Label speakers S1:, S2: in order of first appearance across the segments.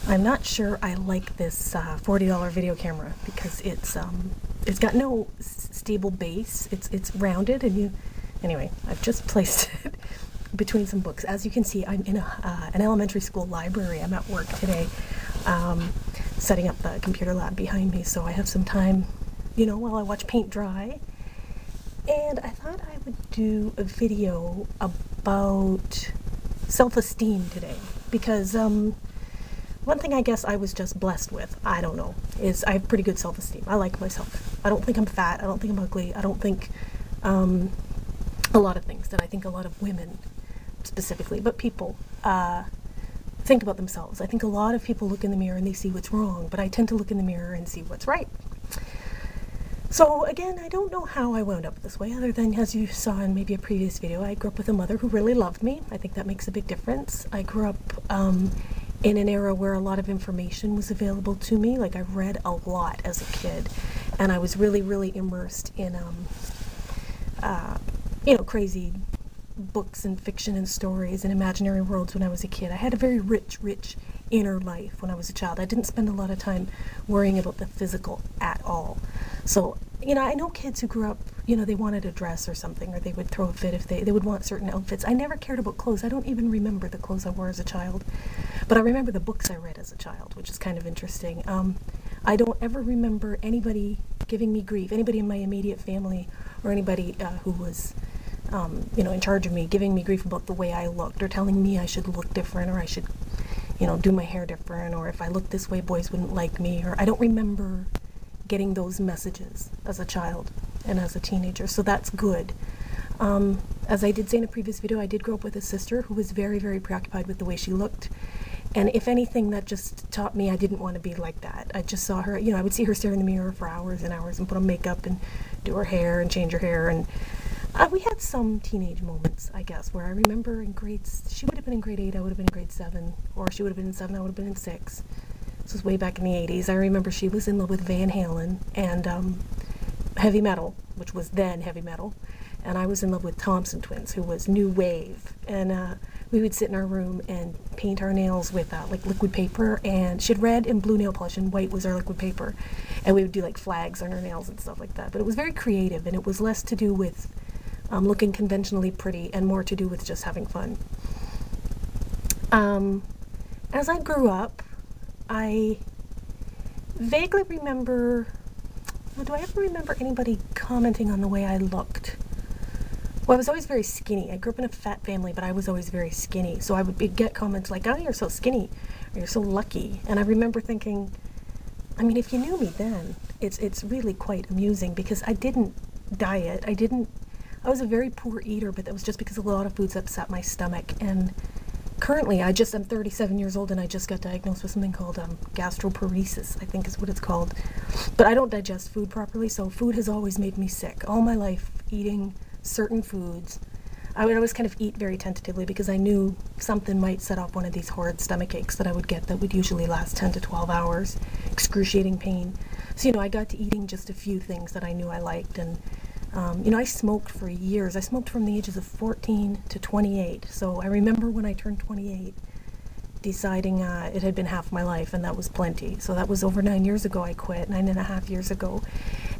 S1: I'm not sure I like this $40 video camera because it's got no stable base. It's rounded, and anyway, I've just placed it between some books. As you can see, I'm in an elementary school library. I'm at work today, setting up the computer lab behind me, so I have some time, while I watch paint dry. And I thought I would do a video about self-esteem today because one thing I guess I was just blessed with, I don't know, is I have pretty good self-esteem. I like myself. I don't think I'm fat. I don't think I'm ugly. I don't think a lot of things that I think a lot of women specifically, but people think about themselves. I think a lot of people look in the mirror and they see what's wrong, but I tend to look in the mirror and see what's right. So again, I don't know how I wound up this way, other than, as you saw in maybe a previous video, I grew up with a mother who really loved me. I think that makes a big difference. I grew up in an era where a lot of information was available to me. Like, I read a lot as a kid, and I was really, really immersed in, crazy books and fiction and stories and imaginary worlds when I was a kid. I had a very rich inner life when I was a child. I didn't spend a lot of time worrying about the physical at all. So, I know kids who grew up, they wanted a dress or something, or they would throw a fit if they would want certain outfits. I never cared about clothes. I don't even remember the clothes I wore as a child, but I remember the books I read as a child, which is kind of interesting. I don't ever remember anybody giving me grief, anybody in my immediate family or anybody who was in charge of me, giving me grief about the way I looked, or telling me I should look different, or I should, do my hair different, or if I looked this way, boys wouldn't like me, or I don't remember getting those messages as a child and as a teenager, so that's good. As I did say in a previous video, I did grow up with a sister who was very, very preoccupied with the way she looked, and if anything, that just taught me I didn't want to be like that. I just saw her, I would see her stare in the mirror for hours and hours and put on makeup and do her hair and change her hair, and we had some teenage moments, I guess, where I remember in grades, she would have been in grade 8, I would have been in grade 7, or she would have been in 7, I would have been in 6. This was way back in the 80s. I remember she was in love with Van Halen and heavy metal, which was then heavy metal, and I was in love with Thompson Twins, who was new wave, and we would sit in our room and paint our nails with like liquid paper, and she had red and blue nail polish, and white was our liquid paper, and we would do like flags on our nails and stuff like that. But it was very creative, and it was less to do with looking conventionally pretty and more to do with just having fun. As I grew up, I vaguely remember, do I ever remember anybody commenting on the way I looked? Well, I was always very skinny. I grew up in a fat family, but I was always very skinny. So I would get comments like, oh, you're so skinny, or you're so lucky. And I remember thinking, I mean, if you knew me then, it's really quite amusing, because I didn't diet. I was a very poor eater, but that was just because a lot of foods upset my stomach. And currently, I'm 37 years old, and I just got diagnosed with something called gastroparesis, I think is what it's called. But I don't digest food properly, so food has always made me sick. All my life, eating certain foods, I would always kind of eat very tentatively because I knew something might set off one of these horrid stomach aches that I would get that would usually last 10 to 12 hours, excruciating pain. So, I got to eating just a few things that I knew I liked, and I smoked for years. I smoked from the ages of 14 to 28. So I remember when I turned 28, deciding it had been half my life, and that was plenty. So that was over 9 years ago I quit, 9.5 years ago.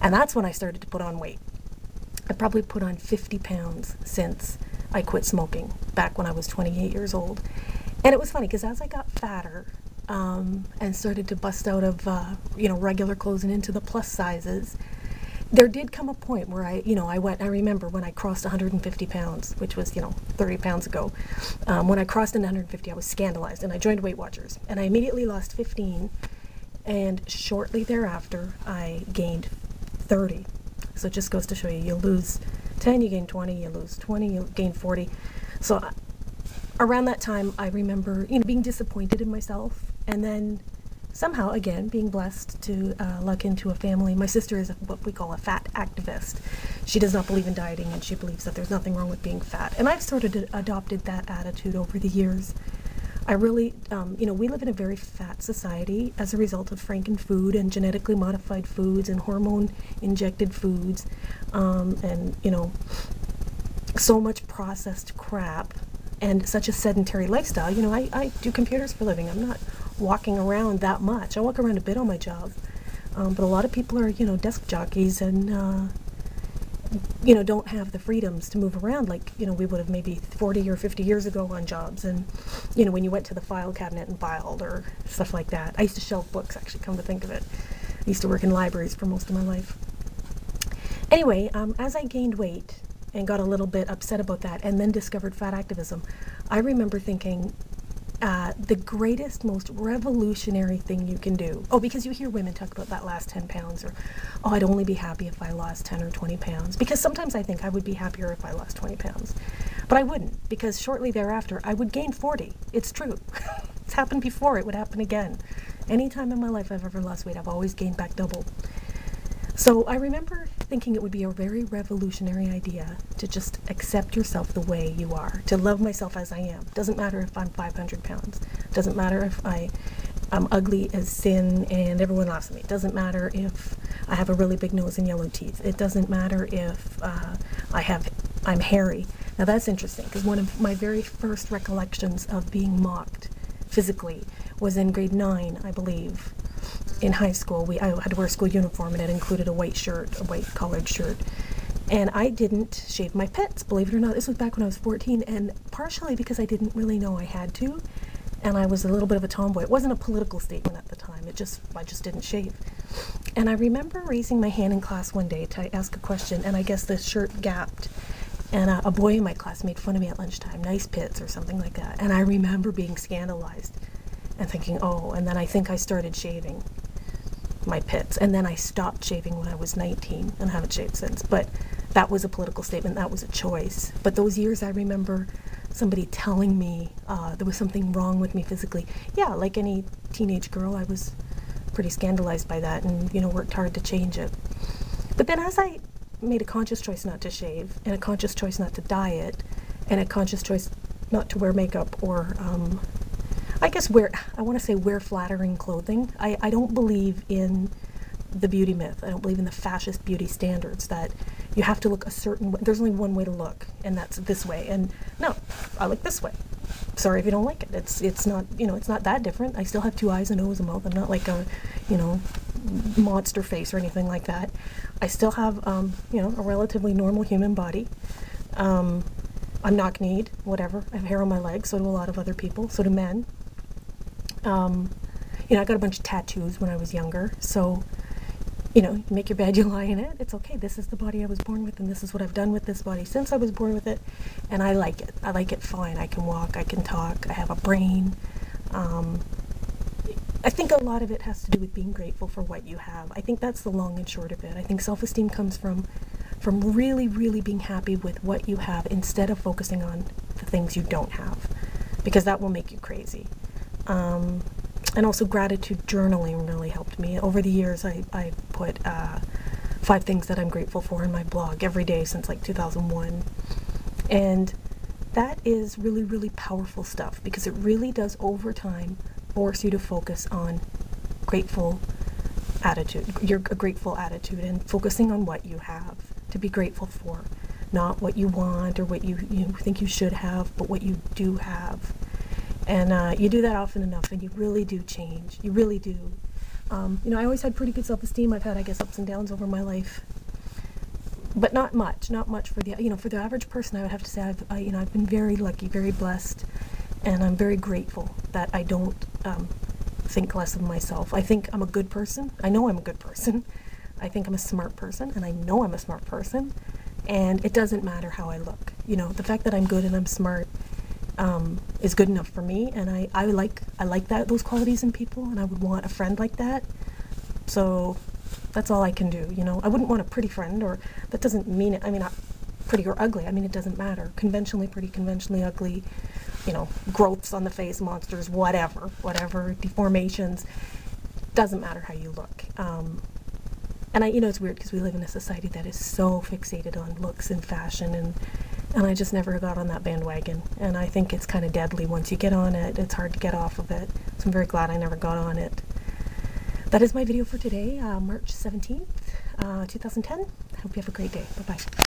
S1: And that's when I started to put on weight. I probably put on 50 pounds since I quit smoking, back when I was 28 years old. And it was funny, because as I got fatter and started to bust out of, regular clothes and into the plus sizes, there did come a point where I remember when I crossed 150 pounds, which was, 30 pounds ago. When I crossed into 150, I was scandalized, and I joined Weight Watchers, and I immediately lost 15, and shortly thereafter, I gained 30. So it just goes to show you, you lose 10, you gain 20, you lose 20, you gain 40. So around that time, I remember, being disappointed in myself, and then somehow, again, being blessed to luck into a family. My sister is what we call a fat activist. She does not believe in dieting, and she believes that there's nothing wrong with being fat. And I've sort of adopted that attitude over the years. I really, we live in a very fat society as a result of frankenfood and genetically modified foods and hormone-injected foods, and, so much processed crap and such a sedentary lifestyle. I do computers for a living. I'm not walking around that much. I walk around a bit on my job, but a lot of people are, desk jockeys and, don't have the freedoms to move around like, we would have maybe 40 or 50 years ago on jobs. And, when you went to the file cabinet and filed or stuff like that. I used to shelve books, actually, come to think of it. I used to work in libraries for most of my life. Anyway, as I gained weight and got a little bit upset about that and then discovered fat activism, I remember thinking, the greatest, most revolutionary thing you can do. Oh, because you hear women talk about that last 10 pounds or, oh, I'd only be happy if I lost 10 or 20 pounds. Because sometimes I think I would be happier if I lost 20 pounds. But I wouldn't, because shortly thereafter, I would gain 40. It's true. It's happened before. It would happen again. Any time in my life I've ever lost weight, I've always gained back double. So I remember thinking it would be a very revolutionary idea to just accept yourself the way you are, to love myself as I am. Doesn't matter if I'm 500 pounds. Doesn't matter if I'm ugly as sin and everyone laughs at me. Doesn't matter if I have a really big nose and yellow teeth. It doesn't matter if I'm hairy. Now that's interesting, because one of my very first recollections of being mocked physically was in grade 9, I believe. In high school, I had to wear a school uniform, and it included a white shirt, a white collared shirt. And I didn't shave my pits, believe it or not. This was back when I was 14, and partially because I didn't really know I had to, and I was a little bit of a tomboy. It wasn't a political statement at the time. I just didn't shave. And I remember raising my hand in class one day to ask a question, and I guess the shirt gapped. And a boy in my class made fun of me at lunchtime, nice pits or something like that. And I remember being scandalized and thinking, oh, and then I think I started shaving my pits. And then I stopped shaving when I was 19 and haven't shaved since. But that was a political statement. That was a choice. But those years, I remember somebody telling me there was something wrong with me physically. Yeah, like any teenage girl, I was pretty scandalized by that and, worked hard to change it. But then as I made a conscious choice not to shave, and a conscious choice not to diet, and a conscious choice not to wear makeup or, wear flattering clothing. I don't believe in the beauty myth. I don't believe in the fascist beauty standards that you have to look a certain way. There's only one way to look, and that's this way. And no, I look this way. Sorry if you don't like it. It's not, it's not that different. I still have 2 eyes, a nose, a mouth. I'm not like a, monster face or anything like that. I still have, a relatively normal human body. I'm knock-kneed, whatever. I have hair on my legs, so do a lot of other people, so do men. I got a bunch of tattoos when I was younger, so, you make your bed, you lie in it. It's okay. This is the body I was born with, and this is what I've done with this body since I was born with it, and I like it. I like it fine. I can walk, I can talk, I have a brain. I think a lot of it has to do with being grateful for what you have. I think that's the long and short of it. I think self-esteem comes from really, really being happy with what you have instead of focusing on the things you don't have, because that will make you crazy. And also gratitude journaling really helped me. Over the years, I put 5 things that I'm grateful for in my blog every day since like 2001. And that is really, really powerful stuff, because it really does over time force you to focus on grateful attitude, a grateful attitude, and focusing on what you have to be grateful for, not what you want or what you think you should have, but what you do have. And you do that often enough, and you really do change. You really do. I always had pretty good self-esteem. I've had, I guess, ups and downs over my life, but not much for the, for the average person. I would have to say I've been very lucky, very blessed, and I'm very grateful that I don't think less of myself. I think I'm a good person. I know I'm a good person. I think I'm a smart person, and I know I'm a smart person, and it doesn't matter how I look. The fact that I'm good and I'm smart is good enough for me, and I like those qualities in people, and I would want a friend like that. So that's all I can do. I wouldn't want a pretty friend, or that doesn't mean it. I mean, not pretty or ugly. I mean, it doesn't matter. Conventionally pretty, conventionally ugly, growths on the face, monsters, whatever, deformations. Doesn't matter how you look. And it's weird because we live in a society that is so fixated on looks and fashion, and I just never got on that bandwagon. And I think it's kind of deadly. Once you get on it, it's hard to get off of it. So I'm very glad I never got on it. That is my video for today, March 17th, 2010. I hope you have a great day. Bye-bye.